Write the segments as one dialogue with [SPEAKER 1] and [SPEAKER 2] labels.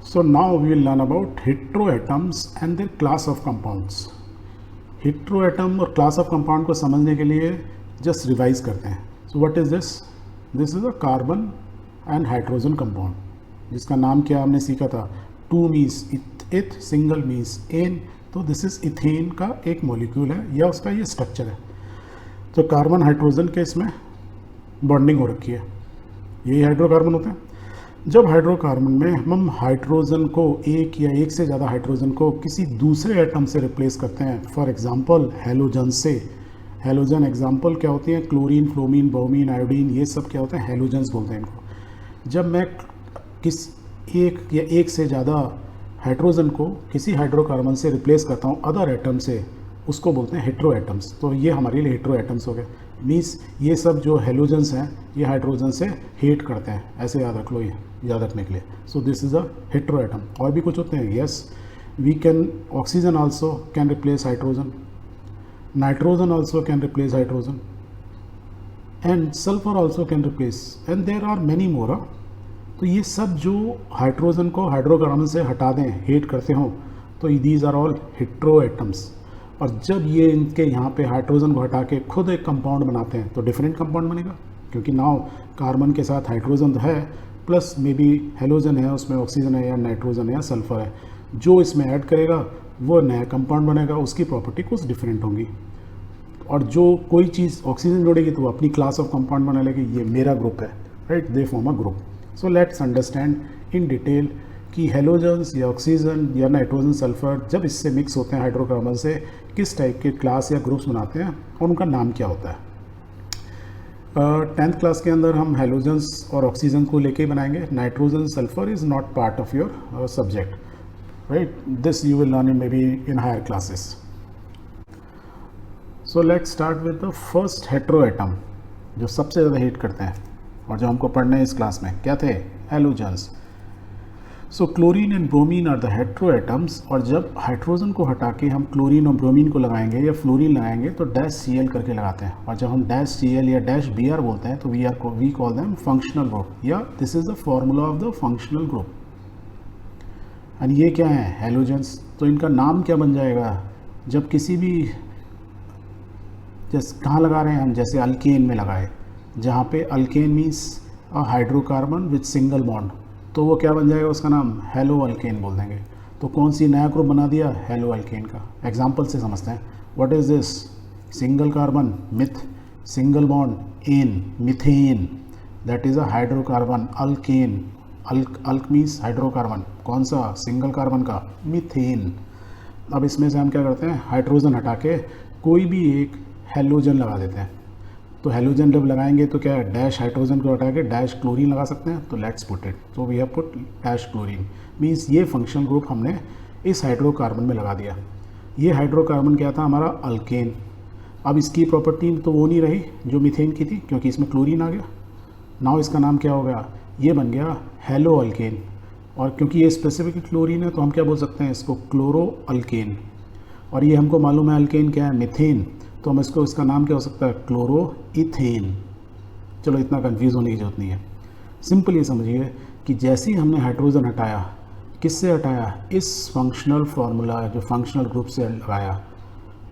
[SPEAKER 1] So now we will learn about heteroatoms and their class of compounds. Heteroatom और class of compound को समझने के लिए just revise करते हैं. So what is this? This is a carbon and hydrogen compound जिसका नाम क्या हमने सीखा था. टू मीन्स इथ, सिंगल मीन्स एन. तो दिस इज इथेन का एक मॉलिक्यूल है या उसका ये स्ट्रक्चर है. तो कार्बन हाइड्रोजन के इसमें बॉन्डिंग हो रखी है. यही हाइड्रोकार्बन होते हैं. जब हाइड्रोकार्बन में हम हाइड्रोजन को एक या एक से ज़्यादा हाइड्रोजन को किसी दूसरे एटम से रिप्लेस करते हैं, फॉर एग्जांपल हैलोजन से. हैलोजन एग्जांपल क्या होती हैं? क्लोरीन, फ्लोमीन, ब्रोमीन, आयोडीन, ये सब क्या होते हैं? हैलोजन्स बोलते हैं इनको. जब मैं किस एक या एक से ज़्यादा हाइड्रोजन को किसी हाइड्रोकार्बन से रिप्लेस करता हूँ अदर एटम से, उसको बोलते हैं हेट्रोएटम्स. तो ये हमारे लिए हेट्रोएटम्स हो गए. मीन्स ये सब जो हेलोजन्स हैं ये हाइड्रोजन से हेट करते हैं. ऐसे याद रख लो, ये याद रखने के लिए. So this is a heteroatom. और भी कुछ होते हैं. Yes, we can oxygen also can replace hydrogen, nitrogen also can replace hydrogen, and sulphur also can replace, and there are many more. तो ये सब जो हाइड्रोजन को हाइड्रोकार्बन से हटा दें, हेट करते हों, तो दीज आर ऑल हेट्रोएटम्स. और जब ये इनके यहाँ पे हाइड्रोजन को हटा के खुद एक कंपाउंड बनाते हैं तो डिफरेंट कंपाउंड बनेगा, क्योंकि नाउ कार्बन के साथ हाइड्रोजन है प्लस मे बी हेलोजन है, उसमें ऑक्सीजन है या नाइट्रोजन है या सल्फर है. जो इसमें ऐड करेगा वो नया कंपाउंड बनेगा, उसकी प्रॉपर्टी कुछ डिफरेंट होंगी. और जो कोई चीज़ ऑक्सीजन जोड़ेगी तो वो अपनी क्लास ऑफ कंपाउंड बना लेगी. ये मेरा ग्रुप है, right? They form a group. So let's understand in detail कि हेलोजन्स या ऑक्सीजन या नाइट्रोजन, सल्फर जब इससे मिक्स होते हैं हाइड्रोकार्बन से, किस टाइप के क्लास या ग्रुप्स बनाते हैं और उनका नाम क्या होता है. 10th क्लास के अंदर हम हेलोजन्स और ऑक्सीजन को लेके बनाएंगे. Nitrogen, sulphur is not part of your subject, right? This you will learn in maybe in higher classes. So let's start with the first heteroatom जो सबसे ज़्यादा हेट करते हैं और जो हमको पढ़ने हैं इस क्लास में. क्या थे? Halogens. So chlorine and bromine are the heteroatoms. और जब हाइड्रोजन को हटा के हम क्लोरीन और ब्रोमीन को लगाएंगे या फ्लोरीन लगाएंगे तो डैश Cl करके लगाते हैं. और जब हम डैश Cl या डैश Br बोलते हैं तो we call them functional group, या this is the formula of the functional group. And ये क्या है? हेलोजन्स. तो इनका नाम क्या बन जाएगा? जब किसी भी जैसे कहाँ लगा रहे हैं हम, जैसे अल्केन में लगाए, जहाँ पे alkane means a hydrocarbon with single bond, तो वो क्या बन जाएगा? उसका नाम हेलो अल्केन बोल देंगे. तो कौन सी नया ग्रुप बना दिया? हेलो अल्केन का. एग्जाम्पल से समझते हैं. What is this? Single carbon meth, single bond ane, methane. That is a hydrocarbon alkane. Alk means hydrocarbon. कौन सा? सिंगल कार्बन का, मिथेन. अब इसमें से हम क्या करते हैं? हाइड्रोजन हटा के कोई भी एक हेलोजन लगा देते हैं. तो हेलोजन जब लगाएंगे तो क्या है? डैश हाइड्रोजन को हटा के डैश क्लोरीन लगा सकते हैं. तो लेट्स पुट इट. तो we have put dash chlorine. Means ये फंक्शनल ग्रुप हमने इस हाइड्रोकार्बन में लगा दिया. ये हाइड्रोकार्बन क्या था? हमारा अल्केन. अब इसकी प्रॉपर्टी तो वो नहीं रही जो मीथेन की थी, क्योंकि इसमें क्लोरीन आ गया. नाउ इसका नाम क्या हो गया? ये बन गया हेलो अल्केन. और क्योंकि ये स्पेसिफिक क्लोरीन है तो हम क्या बोल सकते हैं इसको? Chloro alkane. और ये हमको मालूम है अल्केन क्या है? मिथेन. तो हम इसको, इसका नाम क्या हो सकता है? Chloro ethane. चलो, इतना कंफ्यूज होने की जरूरत नहीं है. सिंपल ये समझिए कि जैसे ही हमने हाइड्रोजन हटाया, किससे हटाया? इस फंक्शनल फार्मूला जो फंक्शनल ग्रुप से लगाया.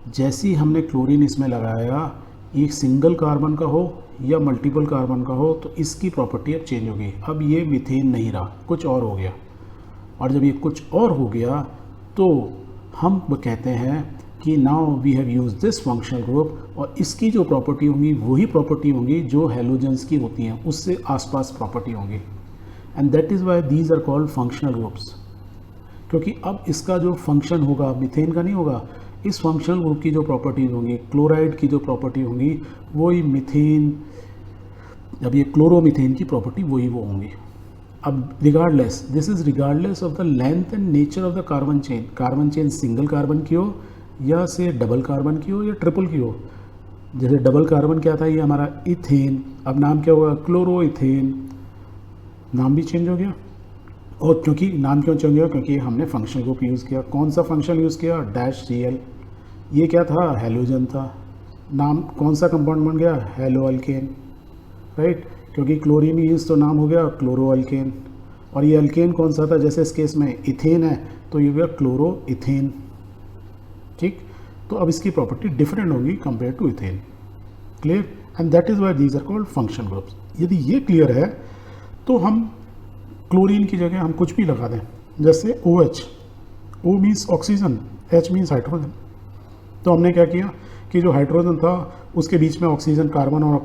[SPEAKER 1] जैसे ही हमने क्लोरीन इसमें लगाया, एक सिंगल कार्बन का हो या मल्टीपल कार्बन का हो, तो इसकी प्रॉपर्टी अब चेंज हो गई. अब ये मीथेन नहीं रहा, कुछ और हो गया. और जब ये कुछ और हो गया तो हम कहते हैं कि now we have use this functional group. और इसकी जो प्रॉपर्टी होंगी वही प्रॉपर्टी होंगी जो हेलोजन्स की होती हैं, उससे आसपास प्रॉपर्टी होंगी. And that is why these are called functional groups. क्योंकि अब इसका जो फंक्शन होगा मीथेन का नहीं होगा. इस फंक्शनल ग्रुप की जो प्रॉपर्टीज होंगी, क्लोराइड की जो प्रॉपर्टी होंगी, वही मीथेन, अब ये क्लोरोमीथेन की प्रॉपर्टी वही वो होंगी. अब regardless, this is regardless of the length and nature of the carbon chain. Carbon chain single carbon की हो या से डबल कार्बन की हो या ट्रिपल की हो. जैसे डबल कार्बन क्या था? ये हमारा इथेन. अब नाम क्या हुआ? Chloro ethane. नाम भी चेंज हो गया. और क्योंकि नाम क्यों चेंज हुआ? क्योंकि हमने फंक्शनल ग्रुप यूज़ किया. कौन सा फंक्शनल यूज़ किया? Dash Cl. ये क्या था? हेलोजन था. नाम कौन सा कंपाउंड बन गया? Hello alkane, right? क्योंकि क्लोरीन यूज तो नाम हो गया क्लोरो अल्केन. और ये अल्केन कौन सा था, जैसे इस केस में इथेन है तो ये हुआ क्लोरो इथेन, ठीक। तो अब इसकी प्रॉपर्टी डिफरेंट होगी compare to ethane, clear, and that is why these are called functional groups. यदि ये क्लियर है तो हम क्लोरीन की जगह हम कुछ भी लगा दें, जैसे OH, O means oxygen, H means hydrogen. तो हमने क्या किया कि जो हाइड्रोजन था उसके बीच में ऑक्सीजन, कार्बन, और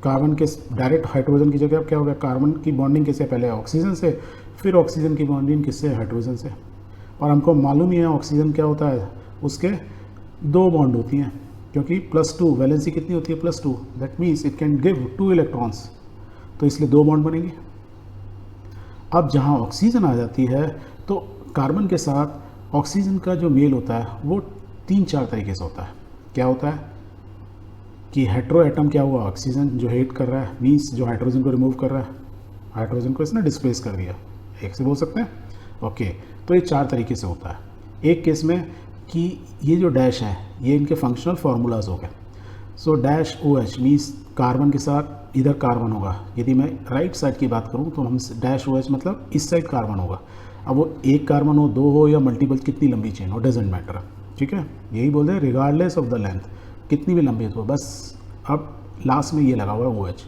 [SPEAKER 1] कार्बन के डायरेक्ट हाइड्रोजन की जगह अब क्या हो गया, कार्बन की बॉन्डिंग किससे, पहले ऑक्सीजन से, फिर ऑक्सीजन की बॉन्डिंग किससे, हाइड्रोजन से। और हमको मालूम ही है ऑक्सीजन क्या होता है, उसके 2 बॉन्ड होती हैं, क्योंकि +2 वैलेंसी कितनी होती है, +2, that means it can give 2 electrons, तो इसलिए 2 बॉन्ड बनेंगे। अब जहाँ ऑक्सीजन आ जाती है तो कार्बन के साथ ऑक्सीजन का जो मेल होता है वो 3-4 तरीके से होता है। क्या होता है कि हेट्रो एटम क्या हुआ, ऑक्सीजन जो हेट कर रहा है, मीन्स जो हाइड्रोजन को रिमूव कर रहा है, हाइड्रोजन को इसने डिस्प्लेस कर दिया, एक से बोल सकते हैं, ओके। तो ये 4 तरीके से होता है। एक केस में कि ये जो डैश है ये इनके फंक्शनल फार्मूलाज हो गए। So dash OH means carbon के साथ इधर कार्बन होगा, यदि मैं राइट साइड की बात करूँ तो हम डैश OH मतलब इस साइड कार्बन होगा। अब वो एक कार्बन हो, 2 हो या मल्टीपल, कितनी लंबी चेन हो, डजेंट मैटर, ठीक है, यही बोल रहे हैं रिगार्डलेस ऑफ द लेंथ, कितनी भी लंबी हो बस। अब लास्ट में ये लगा हुआ है OH,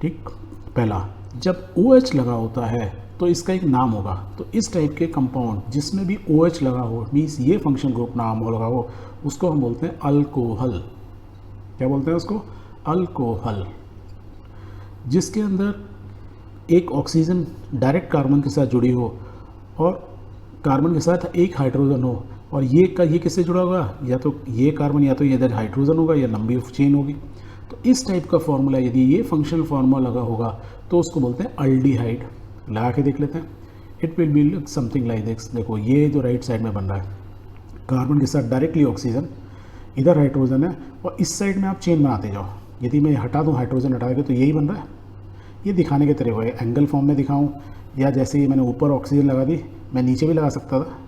[SPEAKER 1] ठीक। पहला, जब OH लगा होता है तो इसका एक नाम होगा, तो इस टाइप के कंपाउंड जिसमें भी OH लगा हो, मीन्स ये फंक्शन ग्रुप नाम हो लगा हो, उसको हम बोलते हैं अल्कोहल। क्या बोलते हैं उसको, अल्कोहल। जिसके अंदर एक ऑक्सीजन डायरेक्ट कार्बन के साथ जुड़ी हो और कार्बन के साथ एक हाइड्रोजन हो, और ये किससे जुड़ा होगा, या तो ये कार्बन या तो ये इधर हाइड्रोजन होगा या लंबी चेन होगी। तो इस टाइप का फॉर्मूला, यदि ये फंक्शनल फार्मूला लगा होगा तो उसको बोलते हैं अल्डिहाइड। लगा के देख लेते हैं, it will be look something like this. देखो ये जो राइट साइड में बन रहा है, कार्बन के साथ डायरेक्टली ऑक्सीजन, इधर हाइड्रोजन है, और इस साइड में आप चेन बनाते जाओ। यदि मैं हटा दूँ, हाइड्रोजन हटा के, तो यही बन रहा है। ये दिखाने के तरीके है, एंगल फॉर्म में दिखाऊँ, या जैसे ही मैंने ऊपर ऑक्सीजन लगा दी, मैं नीचे भी लगा सकता था।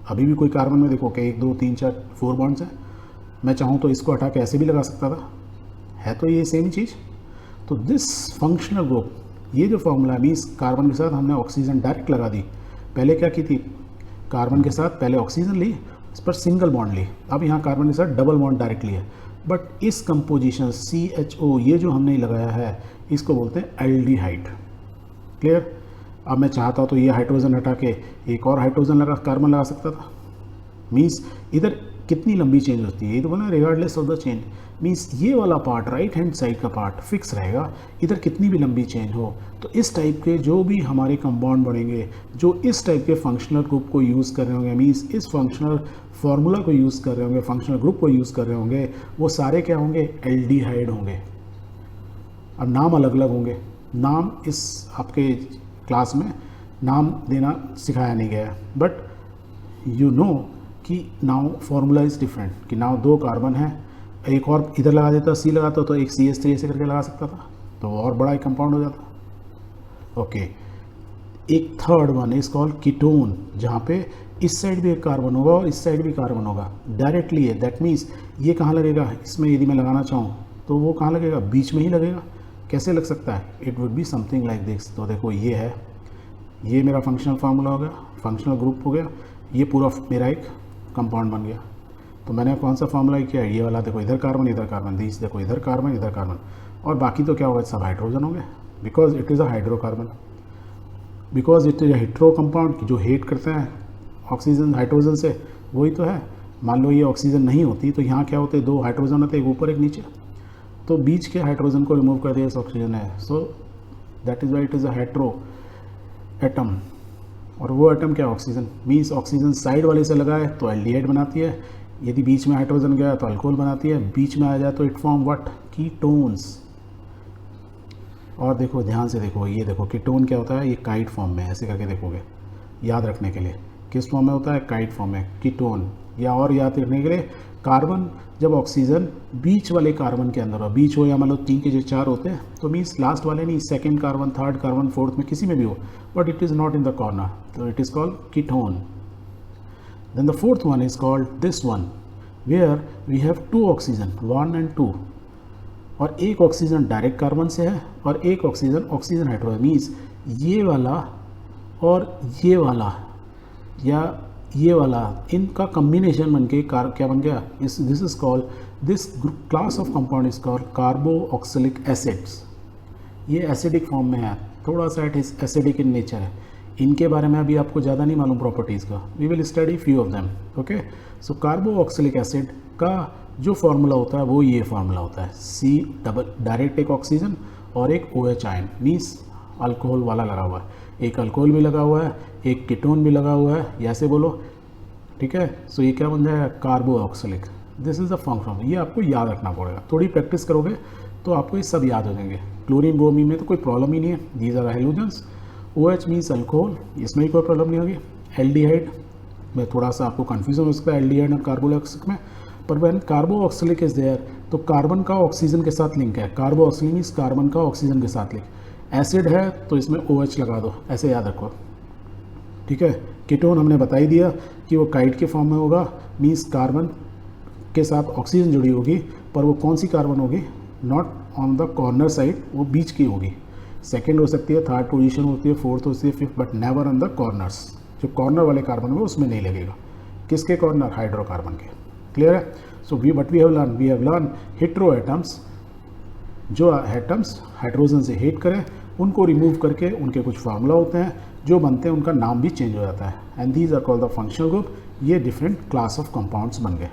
[SPEAKER 1] अभी भी कोई कार्बन में देखो कि 1 2 3 4 4 बॉन्ड्स हैं, मैं चाहूँ तो इसको हटा के ऐसे भी लगा सकता था, है तो ये सेम चीज़। तो दिस फंक्शनल ग्रुप, ये जो फॉर्मूला मीन्स कार्बन के साथ हमने ऑक्सीजन डायरेक्ट लगा दी। पहले क्या की थी, कार्बन के साथ पहले ऑक्सीजन ली, इस पर सिंगल बॉन्ड ली, अब यहाँ कार्बन के साथ डबल बॉन्ड डायरेक्ट लिया। बट इस कंपोजिशन CHO ये जो हमने लगाया है, इसको बोलते हैं एल्डिहाइड, क्लियर। अब मैं चाहता हूँ तो ये हाइड्रोजन हटा के एक और हाइड्रोजन लगा, कार्बन लगा सकता था। मीन्स इधर कितनी लंबी चेंज होती है, ये तो बोला regardless of the change, means ये वाला पार्ट, राइट हैंड साइड का पार्ट फिक्स रहेगा, इधर कितनी भी लंबी चेंज हो। तो इस टाइप के जो भी हमारे कंपाउंड बनेंगे, जो इस टाइप के फंक्शनल ग्रुप को यूज़ कर रहे होंगे, मीन्स इस फंक्शनल फार्मूला को यूज़ कर रहे होंगे, फंक्शनल ग्रुप को यूज़ कर रहे होंगे, वो सारे क्या होंगे, एल्डिहाइड होंगे। अब नाम अलग अलग होंगे, नाम इस आपके क्लास में नाम देना सिखाया नहीं गया, बट यू नो कि नाउ फार्मूला इज़ डिफरेंट, कि नाउ 2 कार्बन है, एक और इधर लगा देता, C लगाता तो एक CH3 ऐसे करके लगा सकता था, तो और बड़ा एक कंपाउंड हो जाता। ओके, एक third one is called ketone, जहाँ पे इस साइड भी एक कार्बन होगा और इस साइड भी कार्बन होगा, डायरेक्टली है। दैट मीन्स ये कहाँ लगेगा, इसमें यदि मैं लगाना चाहूँ तो वो कहाँ लगेगा, बीच में ही लगेगा। कैसे लग सकता है, it would be something like this. तो देखो ये है, ये मेरा फंक्शनल फार्मूला हो गया, फंक्शनल ग्रुप हो गया, ये पूरा मेरा एक कंपाउंड बन गया। तो मैंने कौन सा फार्मूला किया, ये वाला। देखो इधर कार्बन, दीस देखो इधर कार्बन, और बाकी तो क्या होगा, सब हाइड्रोजन हो गए, because it is a hydrocarbon, because it is a hetero compound जो हेट करते हैं ऑक्सीजन हाइड्रोजन से, वही तो है। मान लो ये ऑक्सीजन नहीं होती तो यहाँ क्या होते, 2 हाइड्रोजन होते, एक ऊपर एक नीचे, तो बीच के हाइड्रोजन को रिमूव कर दिया, इस ऑक्सीजन है। So that is why it is a hetero atom. और वो एटम क्या, ऑक्सीजन, मीन्स ऑक्सीजन साइड वाले से लगा है तो एल्डिहाइड बनाती है, यदि बीच में हाइड्रोजन गया तो अल्कोहल बनाती है, बीच में आ जाए तो इट फॉर्म व्हाट, कीटोन्स। और देखो ध्यान से देखो, ये देखो कीटोन क्या होता है, ये काइट फॉर्म में, ऐसे करके देखोगे याद रखने के लिए, किस फॉर्म में होता है, काइट फॉर्म में कीटोन। या और याद रखने के लिए, कार्बन जब ऑक्सीजन बीच वाले कार्बन के अंदर हो, बीच हो या मान लो 3 के जो 4 होते हैं, तो मीन्स लास्ट वाले नहीं, second carbon, third carbon, fourth में किसी में भी हो, but it is not in the corner, तो it is called ketone. Then the fourth one is called this one, where we have 2 oxygen, 1 and 2, और एक ऑक्सीजन डायरेक्ट कार्बन से है और एक ऑक्सीजन हाइड्रोजन, मीन्स ये वाला और ये वाला या ये वाला, इनका कम्बिनेशन बन के क्या बन गया, this is called, this class of compound is called carboxylic acids. ये एसिडिक फॉर्म में है, थोड़ा सा it is acidic in nature है। इनके बारे में अभी आपको ज़्यादा नहीं मालूम प्रॉपर्टीज़ का, we will study few of them. Okay, so carboxylic acid का जो फार्मूला होता है वो ये फार्मूला होता है, सी डबल, डायरेक्ट एक ऑक्सीजन और एक OH आयन, मीन्स अल्कोहल वाला लगा हुआ है, एक अल्कोहल भी लगा हुआ है, एक कीटोन भी लगा हुआ है, ऐसे बोलो, ठीक है। सो ये क्या बन जाएगा, carboxylic. This is the function, ये आपको याद रखना पड़ेगा, थोड़ी प्रैक्टिस करोगे तो आपको ये सब याद हो जाएंगे। क्लोरीन ब्रोमीन में तो कोई प्रॉब्लम ही नहीं है, these are halogens. OH means alcohol, इसमें भी कोई प्रॉब्लम नहीं होगी। एल्डिहाइड में थोड़ा सा आपको कन्फ्यूजन हो सकता है एल्डिहाइड और कार्बोऑक्सिलिक में, पर व्हेन कार्बोऑक्सिलिक इज देयर तो कार्बन का ऑक्सीजन के साथ लिंक है, कार्बोऑक्सिलिक मीन्स कार्बन का ऑक्सीजन के साथ लिंक। एसिड है तो इसमें OH लगा दो, ऐसे याद रखो, ठीक है। कीटोन हमने बता ही दिया कि वो काइट के फॉर्म में होगा, मीन्स कार्बन के साथ ऑक्सीजन जुड़ी होगी, पर वो कौन सी कार्बन होगी, not on the corner side, वो बीच की होगी। सेकेंड हो सकती है, थर्ड पोजीशन होती है, फोर्थ होती है, fifth, but never on the corners. जो कॉर्नर वाले कार्बन है उसमें नहीं लगेगा। किसके कॉर्नर, हाइड्रोकार्बन के। क्लियर है। So we we have learn hetero atoms, जो एटम्स हाइड्रोजन से हेट करें उनको रिमूव करके उनके कुछ फार्मूला होते हैं जो बनते हैं, उनका नाम भी चेंज हो जाता है, and these are called the functional group. ये डिफरेंट क्लास ऑफ कंपाउंड्स बन गए।